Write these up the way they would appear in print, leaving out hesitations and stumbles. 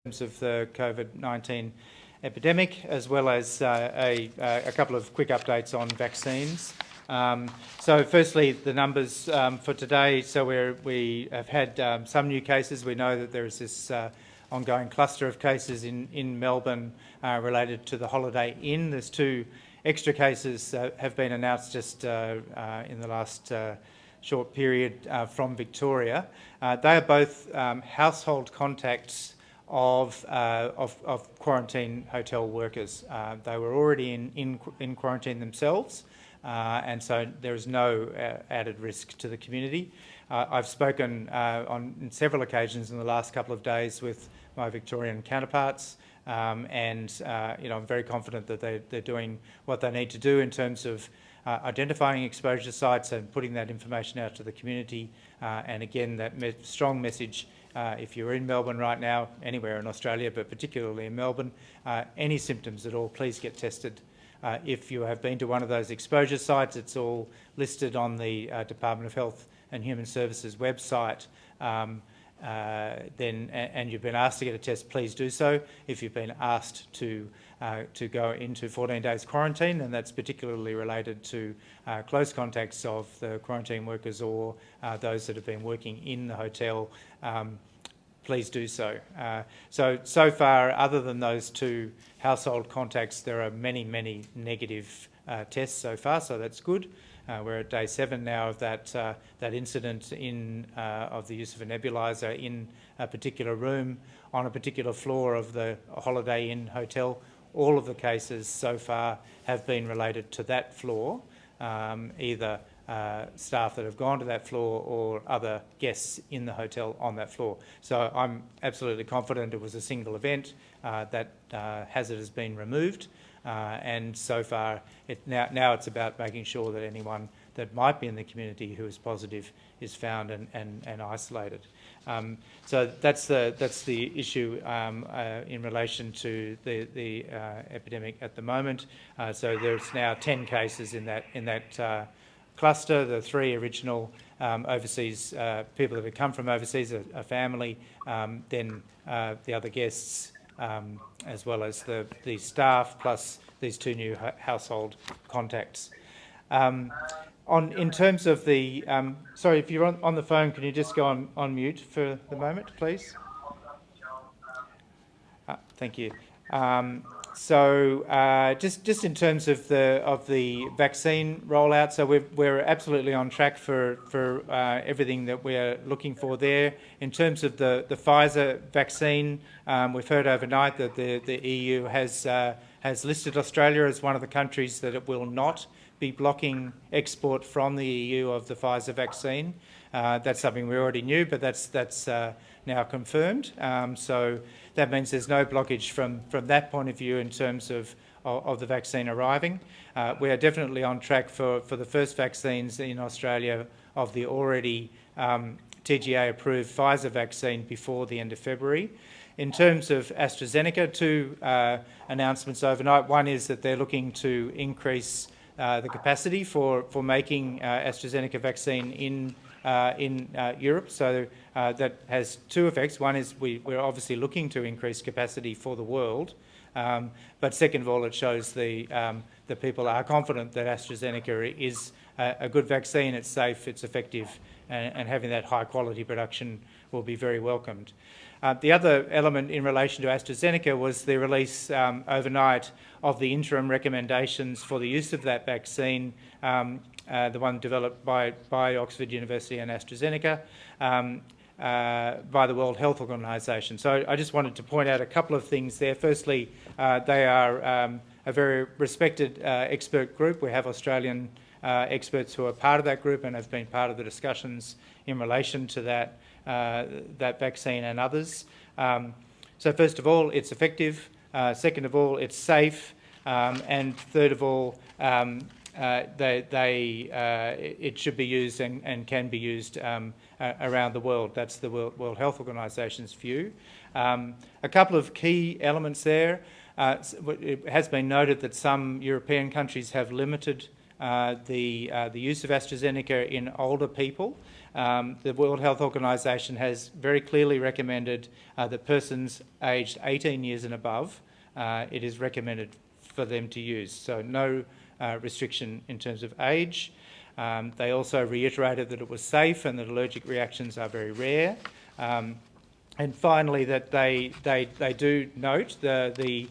terms of the COVID-19 epidemic, as well as a couple of quick updates on vaccines. So firstly, the numbers for today. So we have had some new cases. We know that there is this ongoing cluster of cases in Melbourne related to the Holiday Inn. There's 2 extra cases have been announced just in the last short period from Victoria. They are both household contacts of quarantine hotel workers. They were already in quarantine themselves, and so there is no added risk to the community. I've spoken on several occasions in the last couple of days with my Victorian counterparts, and I'm very confident that they're doing what they need to do in terms of identifying exposure sites and putting that information out to the community. And again, that strong message, if you're in Melbourne right now, anywhere in Australia, but particularly in Melbourne, any symptoms at all, please get tested. If you have been to one of those exposure sites, it's all listed on the Department of Health and Human Services website. And you've been asked to get a test, please do so. If you've been asked to go into 14 days quarantine, and that's particularly related to close contacts of the quarantine workers or those that have been working in the hotel, please do so. So far, other than those 2 household contacts, there are many negative tests so far, so that's good. We're at day 7 now of that incident of the use of a nebuliser in a particular room on a particular floor of the Holiday Inn hotel. All of the cases so far have been related to that floor, either staff that have gone to that floor or other guests in the hotel on that floor. So I'm absolutely confident it was a single event. That hazard has been removed. And so far, now it's about making sure that anyone that might be in the community who is positive is found and isolated. So that's the issue in relation to the epidemic at the moment. So there's now 10 cases in that cluster. The 3 original overseas people that have come from overseas, a family, then the other guests, as well as the staff, plus these 2 new household contacts. In terms of the... sorry, if you're on the phone, can you just go on mute for the moment, please? Thank you. Just in terms of the vaccine rollout, so we're absolutely on track for everything that we're looking for there. In terms of the Pfizer vaccine, we've heard overnight that the EU has listed Australia as one of the countries that it will not be blocking export from the EU of the Pfizer vaccine. That's something we already knew, but that's now confirmed. So that means there's no blockage from that point of view in terms of the vaccine arriving. We are definitely on track for the first vaccines in Australia of the already TGA-approved Pfizer vaccine before the end of February. In terms of AstraZeneca, 2 announcements overnight. One is that they're looking to increase the capacity for making AstraZeneca vaccine in Europe. So that has 2 effects. One is we're obviously looking to increase capacity for the world, but second of all, it shows that people are confident that AstraZeneca is a good vaccine, it's safe, it's effective, and having that high quality production will be very welcomed. The other element in relation to AstraZeneca was the release overnight of the interim recommendations for the use of that vaccine, the one developed by Oxford University and AstraZeneca, by the World Health Organization. So I just wanted to point out a couple of things there. Firstly, they are a very respected expert group. We have Australian experts who are part of that group and have been part of the discussions in relation to that vaccine and others. So first of all, it's effective. Second of all, it's safe. And third of all, it should be used and can be used around the world. That's the World Health Organization's view. A couple of key elements there. It has been noted that some European countries have limited the use of AstraZeneca in older people. The World Health Organization has very clearly recommended that persons aged 18 years and above, it is recommended for them to use. So no restriction in terms of age. They also reiterated that it was safe and that allergic reactions are very rare. And finally, that they do note the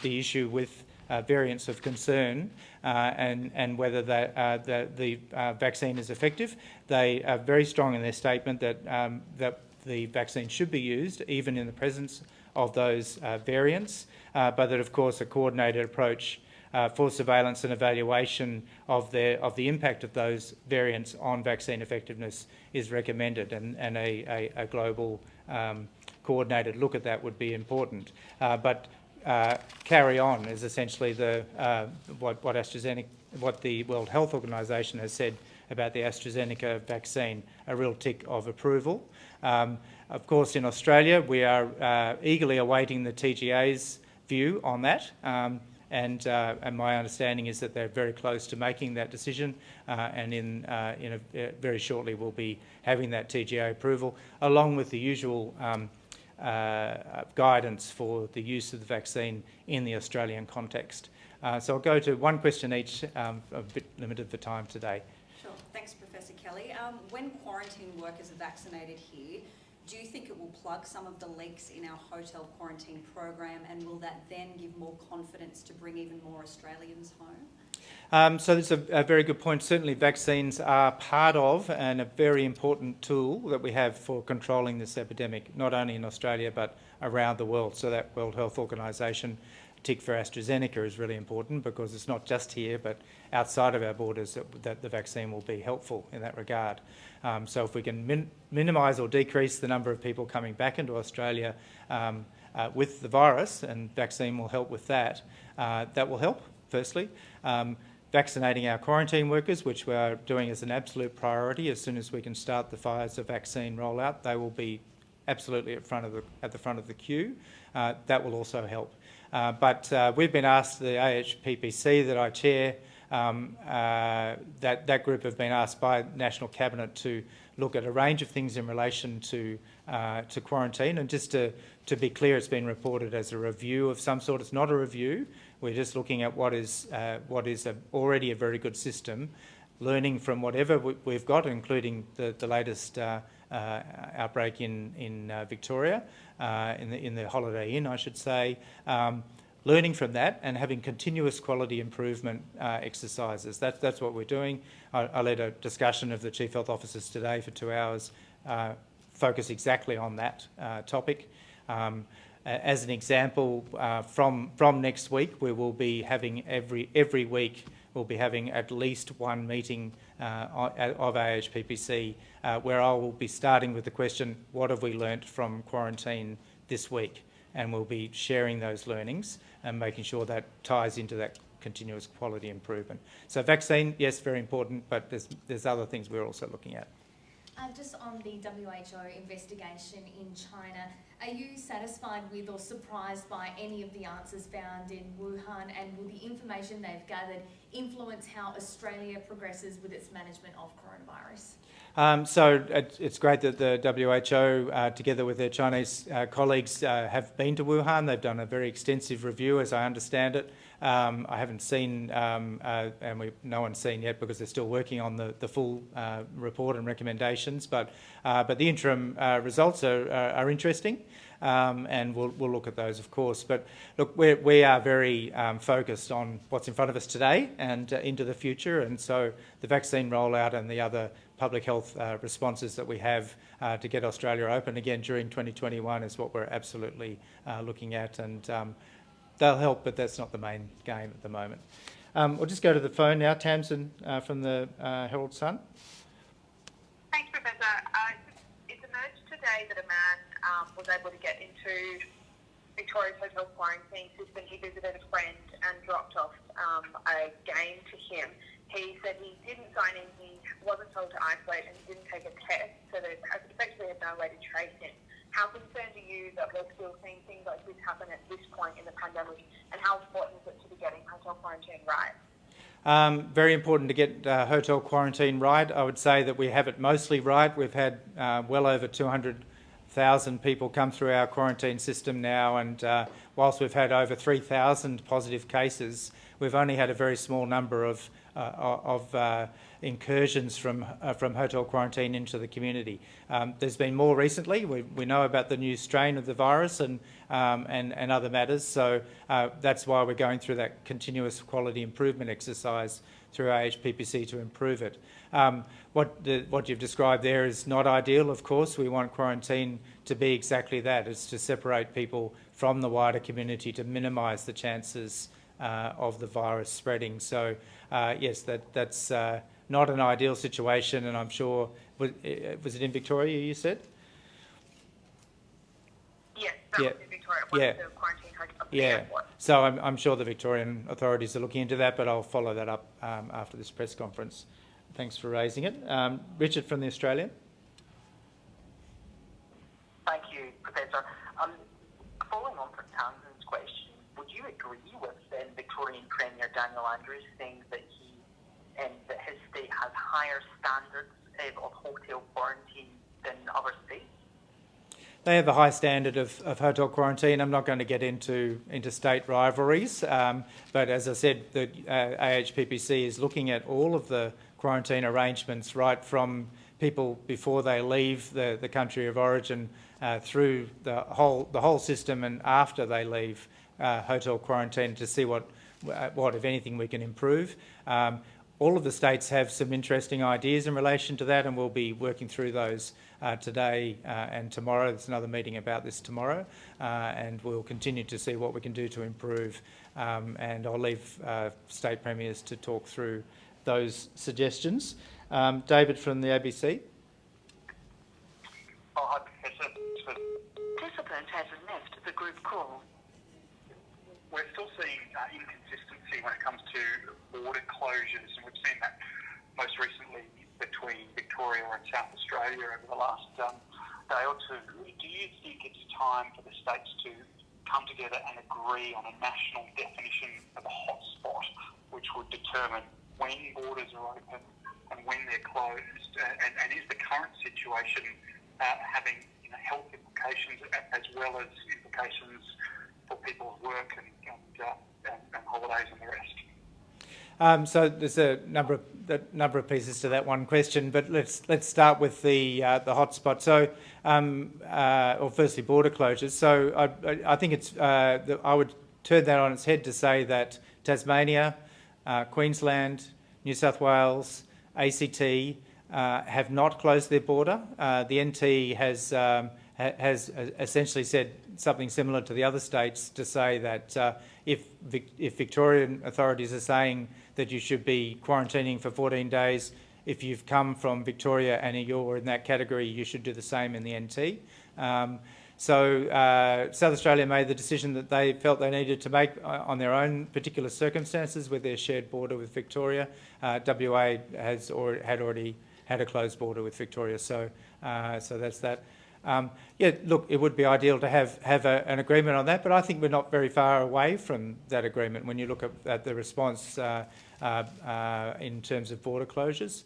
issue with variants of concern and whether the vaccine is effective. They are very strong in their statement that the vaccine should be used even in the presence of those variants, but that of course a coordinated approach for surveillance and evaluation of the impact of those variants on vaccine effectiveness is recommended, and a global coordinated look at that would be important. But carry on is essentially what the World Health Organization has said about the AstraZeneca vaccine, a real tick of approval. Of course, in Australia, we are eagerly awaiting the TGA's view on that. And my understanding is that they're very close to making that decision, and very shortly we'll be having that TGA approval, along with the usual guidance for the use of the vaccine in the Australian context. So I'll go to one question each, a bit limited for time today. Sure. Thanks, Professor Kelly. When quarantine workers are vaccinated here, do you think it will plug some of the leaks in our hotel quarantine program, and will that then give more confidence to bring even more Australians home? So that's a very good point. Certainly vaccines are part of and a very important tool that we have for controlling this epidemic, not only in Australia but around the world. So that World Health Organization tick for AstraZeneca is really important, because it's not just here but outside of our borders that the vaccine will be helpful in that regard. So if we can minimise or decrease the number of people coming back into Australia with the virus, and vaccine will help with that, that will help, firstly. Vaccinating our quarantine workers, which we are doing as an absolute priority. As soon as we can start the Pfizer vaccine rollout, they will be absolutely at the front of the queue. That will also help. But we've been asked, the AHPPC that I chair, that group have been asked by National Cabinet to look at a range of things in relation to quarantine. And just to be clear, it's been reported as a review of some sort. It's not a review. We're just looking at what is already a very good system, learning from whatever we've got, including the latest outbreak in Victoria, in the Holiday Inn, I should say. Learning from that and having continuous quality improvement exercises. That's what we're doing. I led a discussion of the Chief Health Officers today for 2 hours, focus exactly on that topic. As an example, from next week, we will be having every week we'll be having at least one meeting of AHPPC where I will be starting with the question, what have we learnt from quarantine this week? And we'll be sharing those learnings and making sure that ties into that continuous quality improvement. So vaccine, yes, very important, but there's other things we're also looking at. Just on the WHO investigation in China, are you satisfied with or surprised by any of the answers found in Wuhan, and will the information they've gathered influence how Australia progresses with its management of coronavirus? So it's great that the WHO, together with their Chinese colleagues, have been to Wuhan. They've done a very extensive review, as I understand it. I haven't seen, and no one's seen yet because they're still working on the full report and recommendations. But the interim results are interesting, and we'll look at those, of course. But look, we are very focused on what's in front of us today and into the future, and so the vaccine rollout and the other public health responses that we have to get Australia open again during 2021 is what we're absolutely looking at, and they'll help, but that's not the main game at the moment. We'll just go to the phone now. Tamsin from the Herald Sun. Thanks, Professor. It's emerged today that a man was able to get into Victoria's hotel quarantine system. He visited a friend and dropped off a game to him. He said he didn't sign in, he wasn't told to isolate, and he didn't take a test, so they effectively had no way to trace him. How concerned are you that we're still seeing things like this happen at this point in the pandemic, and how important is it to be getting hotel quarantine right? Very important to get hotel quarantine right. I would say that we have it mostly right. We've had well over 200,000 people come through our quarantine system now, and whilst we've had over 3,000 positive cases, we've only had a very small number of incursions from hotel quarantine into the community. There's been more recently. We know about the new strain of the virus and other matters, so that's why we're going through that continuous quality improvement exercise through AHPPC to improve it. What you've described there is not ideal, of course. We want quarantine to be exactly that. It's to separate people from the wider community to minimise the chances of the virus spreading. So yes, that's not an ideal situation, and I'm sure, was it in Victoria you said? Yes, that was in Victoria. One of the quarantine hotels. Yeah, so I'm sure the Victorian authorities are looking into that, but I'll follow that up after this press conference. Thanks for raising it. Richard from the Australian. Thank you, Professor. Following on from Tamsin's question, would you agree with Victorian Premier Daniel Andrews saying that that his state has higher standards of hotel quarantine than other states? They have a high standard of hotel quarantine. I'm not going to get into state rivalries, but as I said, the AHPPC is looking at all of the quarantine arrangements, right from people before they leave the country of origin through the whole system, and after they leave hotel quarantine, to see what if anything we can improve. All of the states have some interesting ideas in relation to that, and we'll be working through those today and tomorrow. There's another meeting about this tomorrow, and we'll continue to see what we can do to improve. And I'll leave state premiers to talk through those suggestions. David from the ABC. Oh, hi, Professor. Participant has left the group call. We're still seeing inconsistency when it comes to border closures, and we've seen that most recently between Victoria and South Australia over the last day or two. Do you think it's time for the states to come together and agree on a national definition of a hotspot, which would determine when borders are open and when they're closed? And is the current situation having health implications as well as implications for people's work and holidays and the rest? So there's a number of pieces to that one question, but let's start with the hotspot. So, firstly, border closures. So I think it's I would turn that on its head to say that Tasmania, Queensland, New South Wales, ACT have not closed their border. The NT has essentially said something similar to the other states, to say that if Victorian authorities are saying that you should be quarantining for 14 days, if you've come from Victoria and you're in that category, you should do the same in the NT. So South Australia made the decision that they felt they needed to make on their own particular circumstances with their shared border with Victoria. WA had already had a closed border with Victoria, so that's that. Yeah, look, it would be ideal to have an agreement on that, but I think we're not very far away from that agreement when you look at the response in terms of border closures.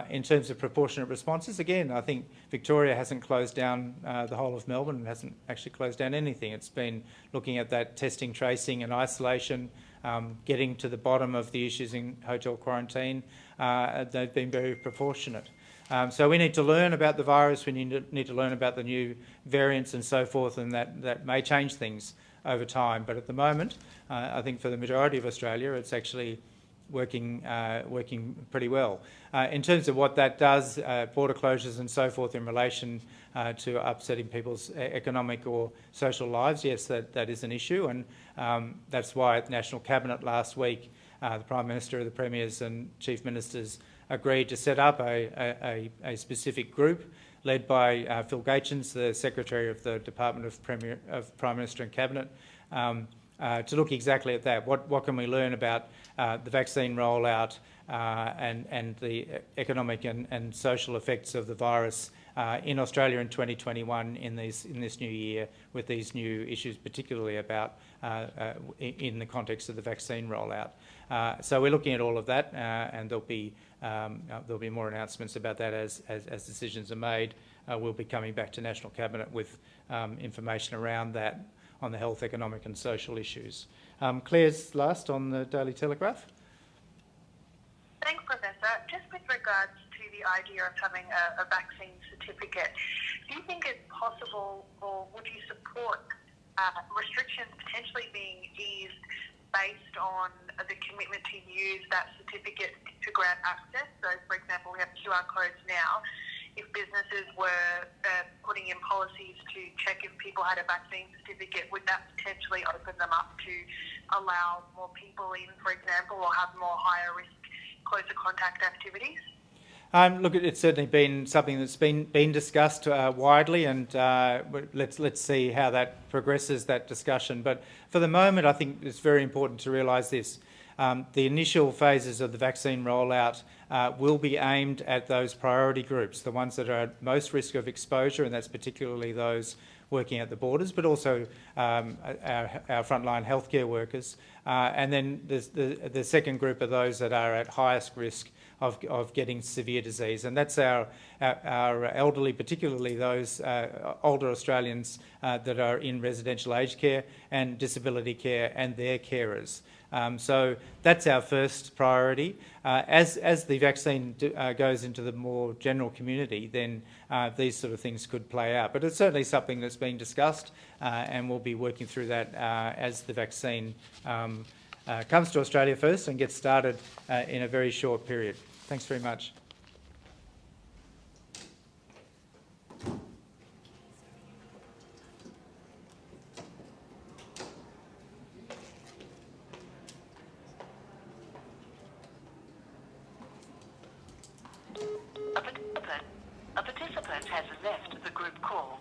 In terms of proportionate responses, again, I think Victoria hasn't closed down the whole of Melbourne and hasn't actually closed down anything. It's been looking at that testing, tracing and isolation, getting to the bottom of the issues in hotel quarantine. They've been very proportionate. So we need to learn about the virus, we need to learn about the new variants and so forth, and that may change things over time. But at the moment, I think for the majority of Australia, it's actually working pretty well. In terms of what that does, border closures and so forth in relation to upsetting people's economic or social lives, yes, that is an issue, and that's why at National Cabinet last week, the Prime Minister, the Premiers and Chief Ministers agreed to set up a specific group led by Phil Gaetjens, the Secretary of the Department of Prime Minister and Cabinet, to look exactly at that. What can we learn about the vaccine rollout and the economic and social effects of the virus in Australia in 2021 in this new year with these new issues, particularly about in the context of the vaccine rollout. So we're looking at all of that, and there'll be more announcements about that as decisions are made. We'll be coming back to National Cabinet with information around that on the health, economic and social issues. Claire's last on the Daily Telegraph. Thanks, Professor. Just with regards to the idea of having a vaccine certificate, do you think it's possible, or would you support restrictions potentially being eased based on the commitment to use that certificate to grant access? So, for example, we have QR codes now. If businesses were putting in policies to check if people had a vaccine certificate, would that potentially open them up to allow more people in, for example, or have more higher risk closer contact activities? Look, it's certainly been something that's been discussed widely, and let's see how that progresses, that discussion. But for the moment, I think it's very important to realise this. The initial phases of the vaccine rollout will be aimed at those priority groups, the ones that are at most risk of exposure, and that's particularly those working at the borders, but also our frontline healthcare workers. And then there's the second group of those that are at highest risk of getting severe disease, and that's our elderly, particularly those older Australians that are in residential aged care and disability care and their carers. So that's our first priority. As the vaccine goes into the more general community, then these sort of things could play out. But it's certainly something that's being discussed, and we'll be working through that as the vaccine comes to Australia first and gets started in a very short period. Thanks very much. A participant has left the group call.